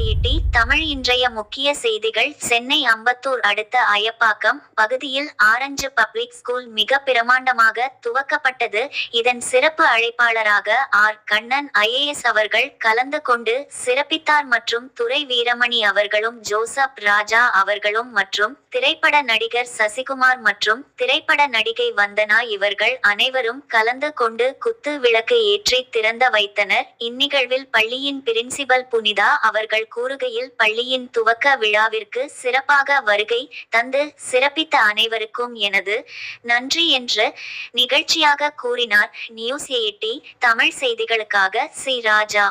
8 தமிழ் இன்றைய முக்கிய செய்திகள் சென்னை அம்பத்தூர் அடுத்த அயப்பாக்கம் பகுதியில் ஆரஞ்சு பப்ளிக் ஸ்கூல் மிக பிரமாண்டமாக துவக்கப்பட்டது. இதன் சிறப்பு அழைப்பாளராக ஆர். கண்ணன் IAS அவர்கள் கலந்து கொண்டு சிறப்பித்தார். மற்றும் துரை வீரமணி அவர்களும் ஜோசப் ராஜா அவர்களும் மற்றும் திரைப்பட நடிகர் சசிகுமார் மற்றும் திரைப்பட நடிகை வந்தனா இவர்கள் அனைவரும் கலந்து கொண்டு குத்து விளக்கு ஏற்றி திறந்து வைத்தனர். இந்நிகழ்வில் பள்ளியின் பிரின்சிபல் புனிதா அவர்கள் கூறுகையில் பள்ளியின் துவக்க விழாவிற்கு சிறப்பாக வருகை தந்து சிறப்பித்த அனைவருக்கும் எனது நன்றி என்று நிகழ்ச்சியாக கூறினார். நியூஸ் 8 தமிழ் செய்திகளுக்காக சி. ராஜா.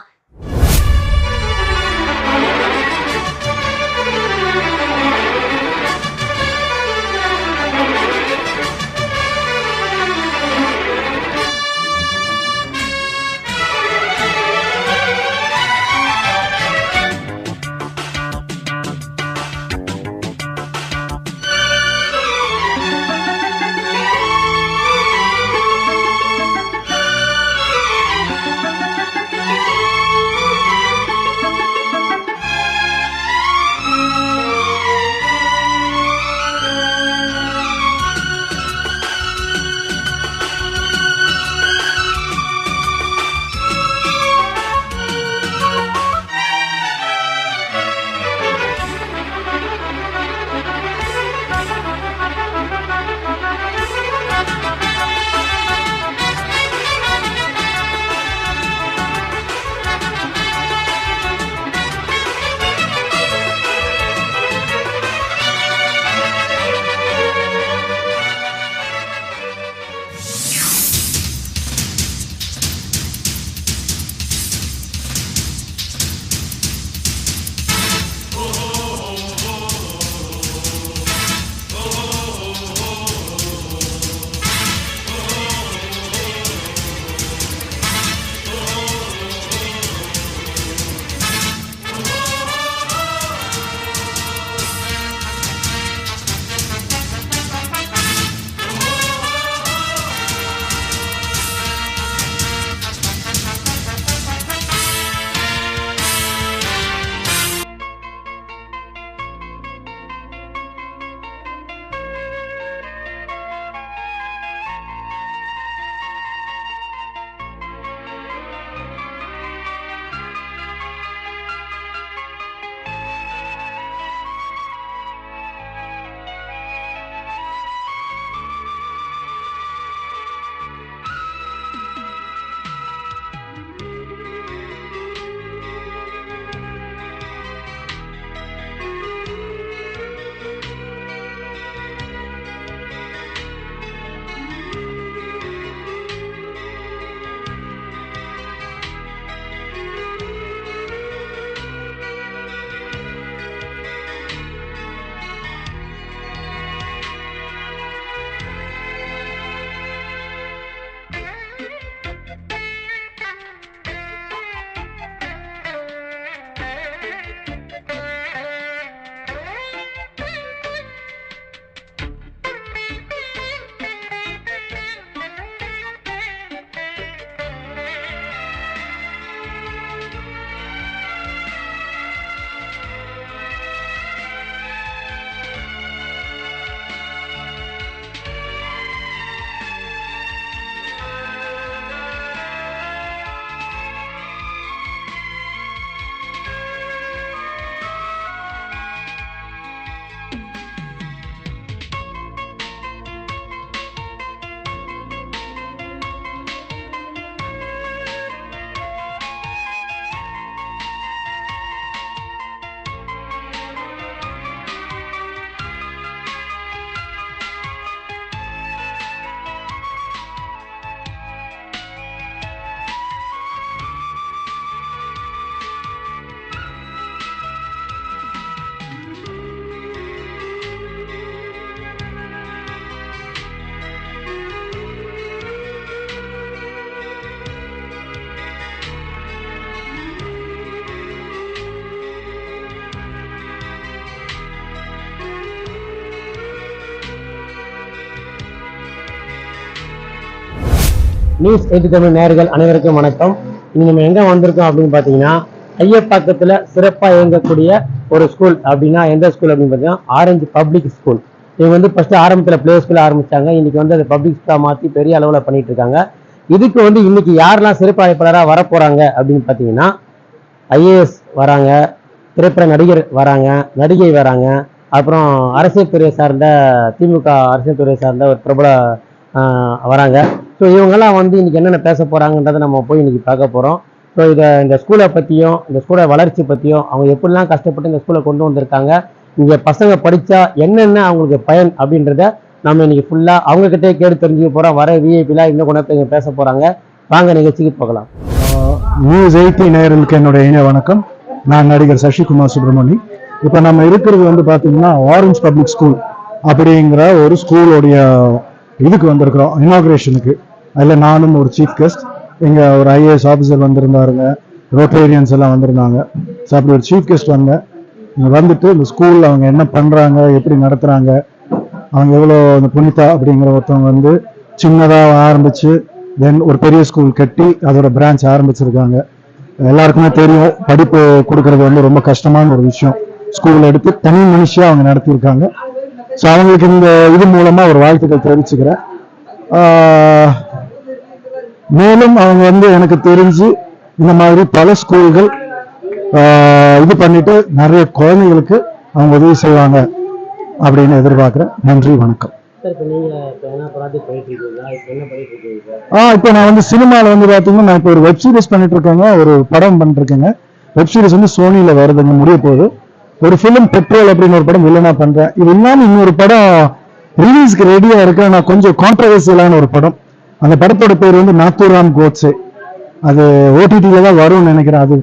நியூஸ் 8 தமிழ் நேயர்கள் அனைவருக்கும் வணக்கம். இன்னைக்கு நம்ம எங்க வந்திருக்கோம் அப்படின்னு பாத்தீங்கன்னா ஐயப்பாக்கத்துல சிறப்பா இயங்கக்கூடிய ஒரு ஸ்கூல் அப்படின்னா எந்த ஸ்கூல் அப்படின்னு பார்த்தீங்கன்னா ஆரஞ்சு பப்ளிக் ஸ்கூல். இவங்க வந்து ஃபர்ஸ்ட் ஆரம்பத்துல பிளே ஸ்கூல் ஆரம்பிச்சாங்க, இன்னைக்கு வந்து அதை பப்ளிக் ஸ்கூலா மாத்தி பெரிய அளவுல பண்ணிட்டு இருக்காங்க. இதுக்கு வந்து இன்னைக்கு யாரெல்லாம் சிறப்பு அழைப்பாளராக வர போறாங்க அப்படின்னு பார்த்தீங்கன்னா ஐஏஎஸ் வராங்க, திரைப்பட நடிகர் வராங்க, நடிகை வராங்க, அப்புறம் அரசியல் துறை சார்ந்த திமுக அரசியல் துறை சார்ந்த ஒரு பிரபல வராங்க. ஸோ இவங்கெல்லாம் வந்து இன்னைக்கு என்னென்ன பேச போறாங்கன்றதை நம்ம போய் இன்னைக்கு பார்க்க போறோம். ஸோ இந்த ஸ்கூலை பற்றியும் இந்த ஸ்கூலை வளர்ச்சி பற்றியும் அவங்க எப்படிலாம் கஷ்டப்பட்டு இந்த ஸ்கூலை கொண்டு வந்திருக்காங்க, இங்கே பசங்க படித்தா என்னென்ன அவங்களுக்கு பயன் அப்படின்றத நம்ம இன்னைக்கு ஃபுல்லாக அவங்ககிட்டே கேட்டு தெரிஞ்சுக்க போகிறோம். வர விஐபிலாம் இன்னும் கொண்டு இங்கே பேச போகிறாங்க. வாங்க நிகழ்ச்சிக்கு போகலாம். நியூஸ் 18 நேயர்களுக்கு என்னுடைய இணைய வணக்கம். நான் நடிகர் சசிகுமார் சுப்பிரமணி. இப்போ நம்ம இருக்கிறது வந்து பார்த்தீங்கன்னா ஆரஞ்ச் பப்ளிக் ஸ்கூல் அப்படிங்கிற ஒரு ஸ்கூலோடைய இதுக்கு வந்திருக்கிறோம், இனாகிரேஷனுக்கு. அதில் நானும் ஒரு சீஃப் கெஸ்ட், இங்கே ஒரு ஐஏஎஸ் ஆஃபீஸர் வந்திருந்தாருங்க, ரோட்டேரியன்ஸ் எல்லாம் வந்திருந்தாங்க. ஸோ அப்படி ஒரு சீஃப் கெஸ்ட் வந்தேன். இங்கே வந்துட்டு இந்த ஸ்கூலில் அவங்க என்ன பண்ணுறாங்க, எப்படி நடத்துகிறாங்க, அவங்க எவ்வளோ இந்த புனிதா அப்படிங்கிற ஒருத்தவங்க வந்து சின்னதாக ஆரம்பித்து தென் ஒரு பெரிய ஸ்கூல் கட்டி அதோட பிரான்ச் ஆரம்பிச்சிருக்காங்க. எல்லாருக்குமே தெரியும், படிப்பு கொடுக்கறது வந்து ரொம்ப கஷ்டமான ஒரு விஷயம். ஸ்கூல் எடுத்து தனி மனுஷியாக அவங்க நடத்தியிருக்காங்க. ஸோ அவங்களுக்கு இந்த இது மூலமாக ஒரு வாழ்த்துக்கள் தெரிவிச்சுக்கிறேன். மேலும் அவங்க வந்து எனக்கு தெரிஞ்சு இந்த மாதிரி பல ஸ்கூல்கள் இது பண்ணிட்டு நிறைய குழந்தைகளுக்கு அவங்க உதவி செய்வாங்க அப்படின்னு எதிர்பார்க்கிறேன். நன்றி, வணக்கம். இப்போ நான் வந்து சினிமாவில் வந்து பார்த்தீங்கன்னா நான் இப்போ ஒரு வெப் சீரிஸ் பண்ணிட்டு இருக்கேங்க, ஒரு படம் பண்ணிட்டு இருக்கேங்க. வெப் சீரிஸ் வந்து சோனியில வருதுங்க, முடிய போகுது. ஒரு ஃபிலிம் பெட்ரோல் அப்படின்னு ஒரு படம் வில்லனா பண்றேன். இது இல்லாமல் இன்னொரு படம் ரிலீஸ்க்கு ரெடியா இருக்கு. நான் கொஞ்சம் கான்ட்ரவர்சியலான ஒரு படம். அந்த படத்தோட பேர் வந்து நாத்துராம் கோட்ஸே. அது ஓடிடியில தான் வரும்னு நினைக்கிறேன். அது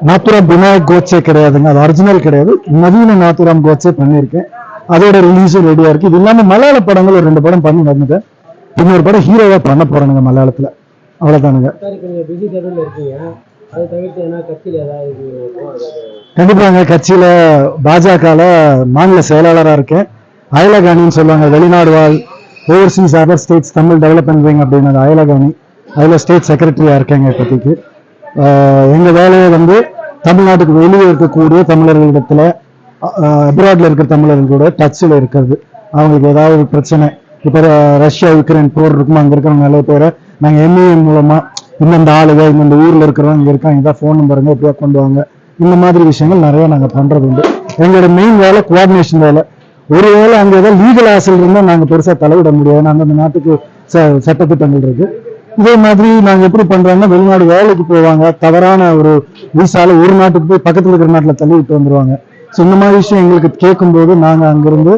நாத்துராம் விநாயக் கோட்ஸே கிடையாதுங்க, அது ஒரிஜினல் கிடையாது. நவீன நாத்துராம் கோட்ஸே பண்ணியிருக்கேன். அதோட ரிலீஸும் ரெடியா இருக்கு. இது இல்லாமல் மலையாள படங்கள் ஒரு 2 படம் பண்ணி வந்துட்டேன். இன்னொரு படம் ஹீரோவா பண்ண போறானுங்க மலையாளத்துல. அவ்வளவுதானுங்க. கண்டிப்பாங்க. கட்சியில பாஜகல மாநில செயலாளராக இருக்கேன். அயலகாணின்னு சொல்லுவாங்க, வெளிநாடு வாழ் Overseas other states Tamil development wing அப்படின்னு அயலகாணி. அதில் ஸ்டேட் செக்ரட்டரியா இருக்கேங்க இப்போதைக்கு. எங்க வேலையை வந்து தமிழ்நாட்டுக்கு வெளியே இருக்கக்கூடிய தமிழர்களிடத்துல அப்ராட்ல இருக்கிற தமிழர்கள் கூட டச்சில் இருக்கிறது. அவங்களுக்கு ஏதாவது பிரச்சனை, இப்போ ரஷ்யா யுக்ரைன் போர் இருக்குமா, அங்கே இருக்கிறவங்க நிறைய பேரை நாங்கள் எம்ஏஎம் மூலமா இந்தந்த ஆளுங்க இந்த ஊர்ல இருக்கிறவங்க இங்கே இருக்காங்க, இதான் ஃபோன் நம்பருங்க, எப்படியா கொண்டு வாங்க, இந்த மாதிரி விஷயங்கள் நிறைய நாங்கள் பண்றது உண்டு. எங்களோட மெயின் வேலை கோஆர்டினேஷன் வேலை. ஒரு வேளை அங்கே ஏதாவது லீகல் ஆசல் இருந்தால் நாங்கள் பெருசாக தலையிட முடியாது. நாங்கள் அந்த நாட்டுக்கு சட்டத்திட்டங்கள் இருக்கு. இதே மாதிரி நாங்கள் எப்படி பண்றோம்னா, வெளிநாடு வேலைக்கு போவாங்க, தவறான ஒரு விசால ஒரு நாட்டுக்கு போய் பக்கத்தில் இருக்கிற நாட்டில் தள்ளி விட்டு வந்துருவாங்க. ஸோ இந்த மாதிரி விஷயம் எங்களுக்கு கேட்கும்போது நாங்கள் அங்கிருந்து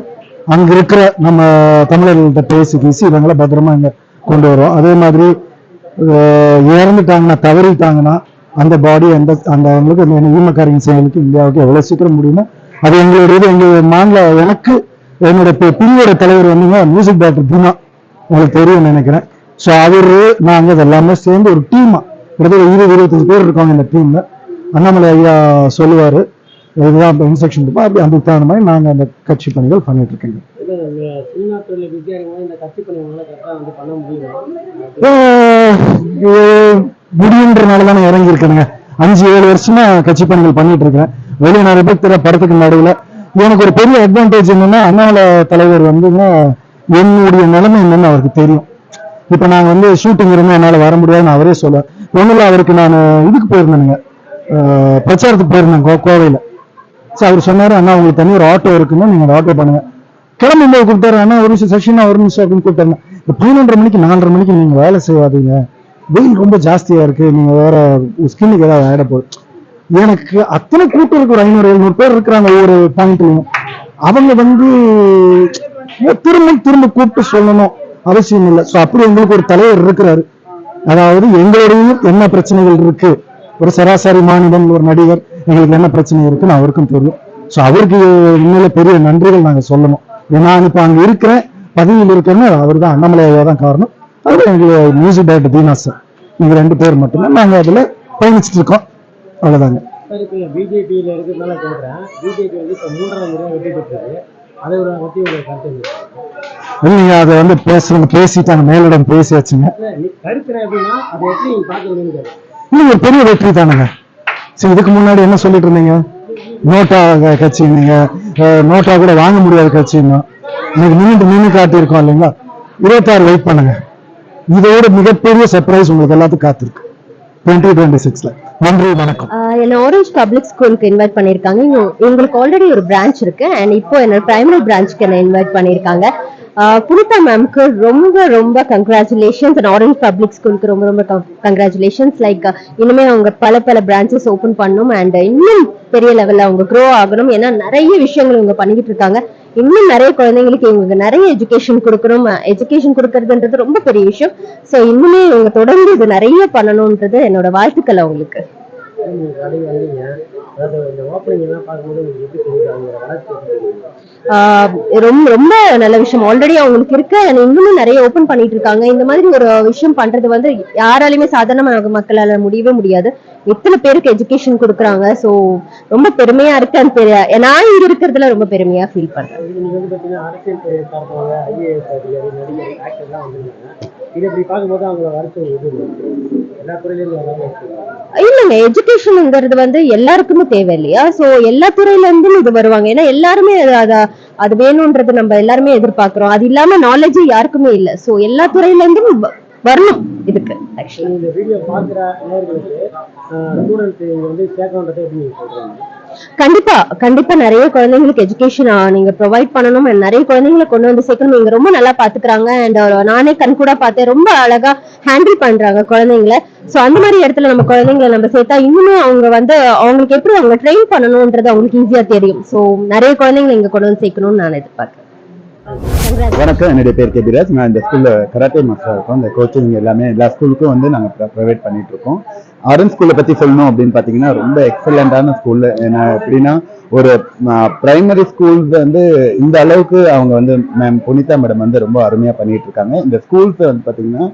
அங்க இருக்கிற நம்ம தமிழர்கள்ட்ட பேசி இவங்களை பத்திரமா இங்க கொண்டு வரோம். அதே மாதிரி இறந்துட்டாங்கன்னா, தவறிட்டாங்கன்னா அந்த பாடி அந்த அவங்களுக்கு ஈமக்காரின் செயலுக்கு இந்தியாவுக்கு எவ்வளவு சீக்கிரம் முடியுமோ அது எங்களுடைய எங்க மாநில எனக்கு என்னோட பிரிவோட தலைவர் வந்துங்க மியூசிக் டைரக்டர் தீனா, உங்களுக்கு தெரியும் நினைக்கிறேன். ஸோ அவரு நாங்கள் இதெல்லாமே சேர்ந்து ஒரு டீமா கிட்டத்தட்ட 20-25 பேர் இருக்காங்க இந்த டீம்ல. அண்ணாமலை ஐயா சொல்லுவாரு, இதுதான் இப்போ இன்ஸ்ட்ரக்ஷன் இருப்போம், அப்படி அதுக்கு தகுந்த மாதிரி நாங்கள் அந்த கட்சி பணிகள் பண்ணிட்டு இருக்கோங்க. முடியுன்றனால தானே இறங்கி இருக்கேனுங்க. 5-7 வருஷமா கட்சி பணிகள் பண்ணிட்டு இருக்கிறேன். வெளியே நிறைய பேர் தெரிய படத்துக்கு நடுவில் எனக்கு ஒரு பெரிய அட்வான்டேஜ் என்னன்னா, அண்ணாமலை தலைவர் வந்துங்க என்னுடைய நிலைமை என்னன்னு அவருக்கு தெரியும். இப்ப நாங்க வந்து ஷூட்டிங் இருந்தா என்னால வர முடியாதுன்னு அவரே சொல்லுவேன். ஒண்ணுல அவருக்கு நான் இதுக்கு போயிருந்தேனுங்க, பிரச்சாரத்துக்கு போயிருந்தேன் கோவையில. ஸோ அவர் சொன்னாரு, அண்ணா உங்களுக்கு தனி ஒரு ஆட்டோ இருக்குன்னா நீங்க ஒரு ஆட்டோ பண்ணுங்க. கிளம்பும்போது கூப்பிட்டாரு, அண்ணா ஒரு நிமிஷம் சசினா ஒரு நிமிஷம் அப்படின்னு கூப்பிட்டாங்க. 11:30 மணிக்கு 4:30 மணிக்கு நீங்க வேலை செய்யாதீங்க, வெயில் ரொம்ப ஜாஸ்தியா இருக்கு, நீங்க வேற ஸ்கின்னுக்கு ஏதாவது ஆயிட போகுது. எனக்கு அத்தனை கூட்டம் இருக்கு, ஒரு 500-700 பேர் இருக்கிறாங்க ஒவ்வொரு பாயிண்ட்லையும். அவங்க வந்து திரும்ப கூப்பிட்டு சொல்லணும் அவசியம் இல்லை. ஸோ அப்படி எங்களுக்கு ஒரு தலைவர் இருக்கிறாரு. அதாவது எங்களோடையும் என்ன பிரச்சனைகள் இருக்கு, ஒரு சராசரி மாநிலம் ஒரு நடிகர் எங்களுக்கு என்ன பிரச்சனை இருக்குன்னு அவருக்கும் தெரியும். ஸோ அவருக்கு உண்மையில பெரிய நன்றிகள் நாங்கள் சொல்லணும். நான் இப்போ அங்கே இருக்கிறேன், பதவியில் இருக்கிறேன்னு அவர் தான், அண்ணாமலையா தான் காரணம். அது எங்களுக்கு மியூசிக் டைரக்டர் தீனா சார், நீங்க 2 பேர் மட்டும்தான் நாங்கள் அதில் பயணிச்சுட்டு இருக்கோம். அவ்வளோதாங்க. பிஜேபியில இருக்கிறதுனால கேட்கிறேன், பிஜேபி வந்து இப்போ 3ஆம் முறை வெற்றி பெற்றது, அதை பற்றி ஒரு கருத்து இல்லைங்க. அதை வந்து பேசிட்டாங்க, மேலிடம் பேசியாச்சுங்க. கருத்து எப்படின்னா அதை எப்படி பாக்குறீங்க? இல்ல, ஒரு பெரிய வெற்றி தானுங்க. சரி, இதுக்கு முன்னாடி என்ன சொல்லிட்டு இருந்தீங்க? நோட்டா கட்சி, நீங்க நோட்டா கூட வாங்க முடியாத கட்சின்னா இன்னைக்கு நின்று காட்டியிருக்கோம் இல்லைங்களா? 26 வெயிட் பண்ணுங்க. இதோட மிகப்பெரிய சர்ப்ரைஸ் உங்களுக்கு எல்லாத்துக்கும் காத்திருக்கு 2026ல. நன்றி, வணக்கம். என்ன ஆரஞ்ச் பப்ளிக் ஸ்கூலுக்கு இன்வைட் பண்ணிருக்காங்க. உங்களுக்கு ஆல்ரெடி ஒரு பிரான்ச் இருக்கு அண்ட் இப்போ என்னோட பிரைமரி பிரான்ச்க்கு என்ன இன்வைட் பண்ணிருக்காங்க. புனிதா மேம்க்கு ரொம்ப ரொம்ப கங்க்ராச்சுலேஷன்ஸ் அண்ட் ஆரஞ்ச் பப்ளிக் ஸ்கூலுக்கு ரொம்ப ரொம்ப கங்க்ராச்சுலேஷன்ஸ். லைக் இனிமே அவங்க பல பல பிரான்ச்சஸ் ஓபன் பண்ணணும் அண்ட் இன்னும் பெரிய லெவல்ல அவங்க க்ரோ ஆகணும். ஏன்னா நிறைய விஷயங்கள் இவங்க பண்ணிக்கிட்டு இருக்காங்க. இன்னும் நிறைய குழந்தைங்களுக்கு இவங்க நிறைய எஜுகேஷன் கொடுக்கணும். எஜுகேஷன் கொடுக்கறதுன்றது ரொம்ப பெரிய விஷயம். ஸோ இன்னுமே இவங்க தொடர்ந்து இது நிறைய பண்ணணும்ன்றது என்னோட வாழ்த்துக்கள் அவங்களுக்கு. ரொம்ப ரொம்ப நல்ல விஷயம். ஆல்ரெடி அவங்களுக்கு இருக்கு இன்னும் நிறைய ஓபன் பண்ணிட்டு இருக்காங்க. இந்த மாதிரி ஒரு விஷயம் பண்றது வந்து யாராலுமே சாதாரண மக்களால முடியவே முடியாது. எத்தனை பேருக்கு எஜுகேஷன் கொடுக்குறாங்க. ஸோ ரொம்ப பெருமையா இருக்கு. அது நான் இங்க இருக்கிறதுல ரொம்ப பெருமையா ஃபீல் பண்றேன். இல்லைங்க, எஜுகேஷன்ங்கிறது வந்து எல்லாருக்குமே தேவை இல்லையா? சோ எல்லா துறையில இருந்தும் இது வருவாங்க. ஏன்னா எல்லாருமே அது வேணும்ன்றது நம்ம எல்லாருமே எதிர்பார்க்கிறோம். அது இல்லாம நாலேஜ் யாருக்குமே இல்ல. சோ எல்லா துறையில இருந்தும் வரணும் இதுக்கு. ஆக்சுவலி இந்த வீடியோ பாக்குற நேயர்களுக்கு ஸ்டூடண்ட்ஸ் வந்து சேர்க்கணும்ன்றதை எப்படி நீங்க சொல்றீங்க? கண்டிப்பா கண்டிப்பா நிறைய குழந்தைங்களுக்கு எஜுகேஷன் நீங்க ப்ரொவைட் பண்ணணும். நிறைய குழந்தைங்களை கொண்டு வந்து சேர்க்கணும். நீங்க ரொம்ப நல்லா பாத்துக்கிறாங்க அண்ட் நானே கண் கூட பார்த்தேன். ரொம்ப அழகா ஹேண்டில் பண்றாங்க குழந்தைங்களை. சோ அந்த மாதிரி இடத்துல நம்ம குழந்தைங்களை நம்ம சேர்த்தா இன்னும் அவங்க வந்து அவங்களுக்கு எப்படி அவங்க ட்ரெயின் பண்ணணும்ன்றது அவங்களுக்கு ஈஸியா தெரியும். சோ நிறைய குழந்தைங்களை இங்க கொண்டு வந்து சேர்க்கணும்னு நான் எதிர்பார்க்கிறேன். வணக்கம், என்னுடைய பேர் கேபிராஜ். நான் இந்த ஸ்கூல்ல கராட்டே மாஸ்டரா இருக்கோம். இந்த கோச்சிங் எல்லாமே எல்லா ஸ்கூலுக்கும் வந்து நாங்கள் ப்ரொவைட் பண்ணிட்டு இருக்கோம். ஆரஞ்ச் ஸ்கூலை பத்தி சொல்லணும் அப்படின்னு பாத்தீங்கன்னா ரொம்ப எக்ஸலண்டான ஸ்கூல். எப்படின்னா ஒரு பிரைமரி ஸ்கூல்ஸ் வந்து இந்த அளவுக்கு அவங்க வந்து மேம் புனிதா மேடம் வந்து ரொம்ப அருமையா பண்ணிட்டு இருக்காங்க. இந்த ஸ்கூல்ஸ் வந்து பாத்தீங்கன்னா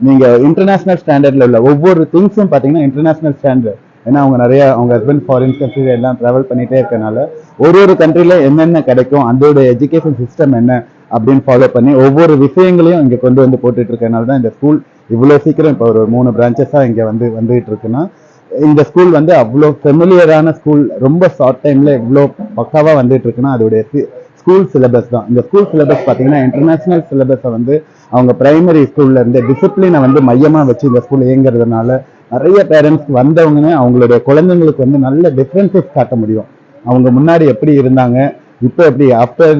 நீங்க இன்டர்நேஷனல் ஸ்டாண்டர்ட்ல உள்ள ஒவ்வொரு திங்ஸும் பாத்தீங்கன்னா இன்டர்நேஷனல் ஸ்டாண்டர்ட். ஏன்னா அவங்க ஹஸ்பண்ட் ஃபாரின் கண்ட்ரி எல்லாம் டிராவல் பண்ணிட்டே இருக்கனால ஒரு கண்ட்ரில என்னென்ன கிடைக்கும், அதோட எஜுகேஷன் சிஸ்டம் என்ன அப்படின்னு ஃபாலோ பண்ணி ஒவ்வொரு விஷயங்களையும் இங்க கொண்டு வந்து போட்டுட்டு இருக்கனால தான் இந்த ஸ்கூல் இவ்வளவு சீக்கிரம் இப்போ ஒரு 3 பிரான்ச்சஸா இங்க வந்துட்டு இருக்குன்னா, இந்த ஸ்கூல் வந்து அவ்வளோ ஃபெமிலியரான ஸ்கூல். ரொம்ப ஷார்ட் டைம்ல இவ்வளோ பக்காவா வந்துட்டு இருக்குன்னா அதோடைய ஸ்கூல் சிலபஸ் தான். இந்த ஸ்கூல் சிலபஸ் பாத்தீங்கன்னா இன்டர்நேஷனல் சிலபஸை வந்து அவங்க பிரைமரி ஸ்கூல்ல இருந்து டிசிப்ளினை வந்து மையமா வச்சு இந்த ஸ்கூல் இயங்குறதுனால நிறைய பேரண்ட்ஸ் வந்தவங்க அவங்களுடைய குழந்தைங்களுக்கு வந்து நல்ல டிஃபரன்சஸ் காட்ட முடியும். அவங்க முன்னாடி எப்படி இருந்தாங்க, இப்போ எப்படி ஆஃப்டர்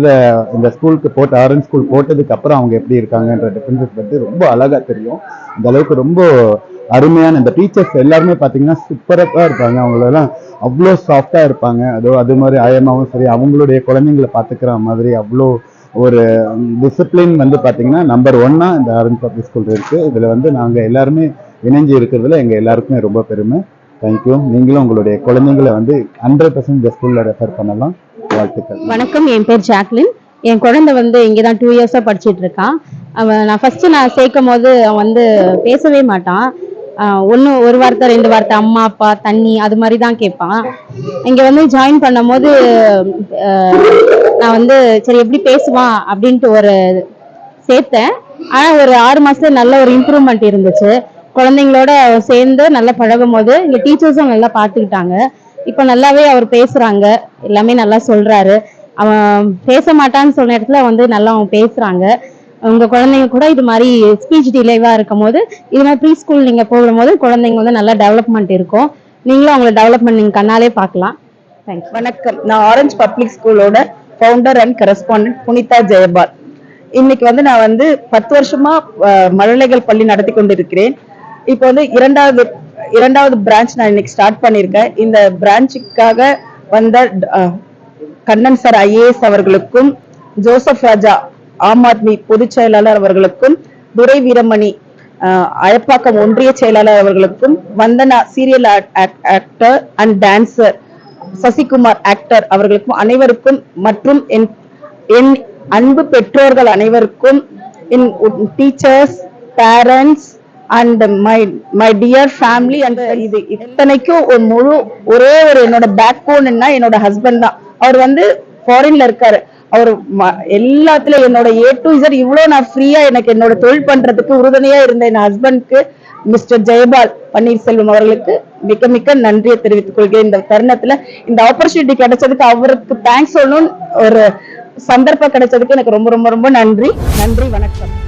இந்த ஸ்கூலுக்கு ஆரஞ்ச் ஸ்கூல் போட்டதுக்கு அப்புறம் அவங்க எப்படி இருக்காங்கன்ற டிஃபரன்சஸ் வந்து ரொம்ப அழகா தெரியும். இந்த அளவுக்கு ரொம்ப அருமையான இந்த டீச்சர்ஸ் எல்லாருமே பாத்தீங்கன்னா சூப்பரா இருப்பாங்க. அவங்களெல்லாம் அவ்வளோ சாஃப்டா இருப்பாங்க. அது மாதிரி ஆயமாவும் சரி அவங்களுடைய குழந்தைங்களை பாத்துக்கிற மாதிரி அவ்வளோ ஒரு டிசிப்ளின் வந்து பாத்தீங்கன்னா நம்பர் 1 இந்த ஆரஞ்ச் பப்ளிக் ஸ்கூல் இருக்கு. இதுல வந்து நாங்க எல்லாருமே இணைஞ்சு இருக்கிறதுல எங்க எல்லாருக்குமே ரொம்ப பெருமை. தேங்க்யூ. நீங்களும் உங்களுடைய குழந்தைங்களை வந்து 100% இந்த ஸ்கூல்ல ரெஃபர் பண்ணலாம். வாழ்த்துக்கள். வணக்கம், என் பேர் ஜாக்லின். என் குழந்தை வந்து இங்கதான் 2 இயர்ஸா படிச்சுட்டு இருக்கான். நான் ஃபர்ஸ்ட் சேர்க்கும் போது அவன் வந்து பேசவே மாட்டான். ஒரு வார்த்தை 2 வார்த்தை அம்மா அப்பா தண்ணி அது மாதிரி தான் கேட்பான். இங்க வந்து ஜாயின் பண்ணும் போது நான் வந்து சரி எப்படி பேசுவான் அப்படின்ட்டு சேர்த்தேன். ஆனா ஒரு 6 மாசத்துல நல்ல ஒரு இம்ப்ரூவ்மெண்ட் இருந்துச்சு. குழந்தைங்களோட சேர்ந்து நல்லா பழகும் போது இங்க டீச்சர்ஸும் நல்லா பார்த்துக்கிட்டாங்க. இப்ப நல்லாவே அவர் பேசுறாங்க, எல்லாமே நல்லா சொல்றாரு. அவன் பேச மாட்டான்னு சொன்ன இடத்துல வந்து நல்லா அவன் பேசுறாங்க. உங்க குழந்தைங்க கூட இது மாதிரி ஸ்பீச் டிலேவா இருக்கும் போது இது மாதிரி ப்ரீ ஸ்கூல் நீங்க போகும்போது குழந்தைங்க வந்து நல்லா டெவலப்மெண்ட் இருக்கும். நீங்களும் அவங்களோட டெவலப்மெண்ட் நீங்க கண்ணாலே பார்க்கலாம். தேங்க்ஸ். வணக்கம், நான் ஆரஞ்ச் பப்ளிக் ஸ்கூலோட founder and correspondent Punitha Jayapal. இன்னைக்கு வந்து நான் வந்து 10 வருஷமா மழலைகள் பள்ளி நடத்தி கொண்டிருக்கிறேன். இப்போ வந்து இரண்டாவது பிரான்ச் நான் இன்னைக்கு ஸ்டார்ட் பண்ணியிருக்கேன். இந்த பிரான்ச்சுக்காக வந்த கண்ணன் சார் IAS அவர்களுக்கும், ஜோசப் ராஜா ஆம் ஆத்மி பொதுச் செயலாளர் அவர்களுக்கும், துரை வீரமணி அயப்பாக்கம் ஒன்றிய செயலாளர் அவர்களுக்கும், Vandana serial actor and dancer, Sasikumar actor அவர்களுக்கும் அனைவருக்கும் மற்றும் என் அன்பு பெற்றோர்கள் அனைவருக்கும், என் teachers, parents and my dear family and இது இத்தனைக்கும் ஒரே ஒரு என்னோட பேக் போன்னா என்னோட ஹஸ்பண்ட் தான். அவர் வந்து ஃபாரின்ல இருக்காரு. அவர் எல்லாத்துலயும் என்னோட A to Z இவ்வளவு நான் ஃப்ரீயா எனக்கு என்னோட தொழில் பண்றதுக்கு உறுதுணையா இருந்த என் ஹஸ்பண்ட்க்கு மிஸ்டர் ஜெயபால் பன்னீர்செல்வம் அவர்களுக்கு மிக்க மிக்க நன்றியை தெரிவித்துக் கொள்கிறேன். இந்த தருணத்துல இந்த ஆப்பர்ச்சுனிட்டி கிடைச்சதுக்கு அவருக்கு தேங்க்ஸ் சொல்லணும்னு ஒரு சந்தர்ப்பம் கிடைச்சதுக்கு எனக்கு ரொம்ப ரொம்ப ரொம்ப நன்றி. நன்றி, வணக்கம்.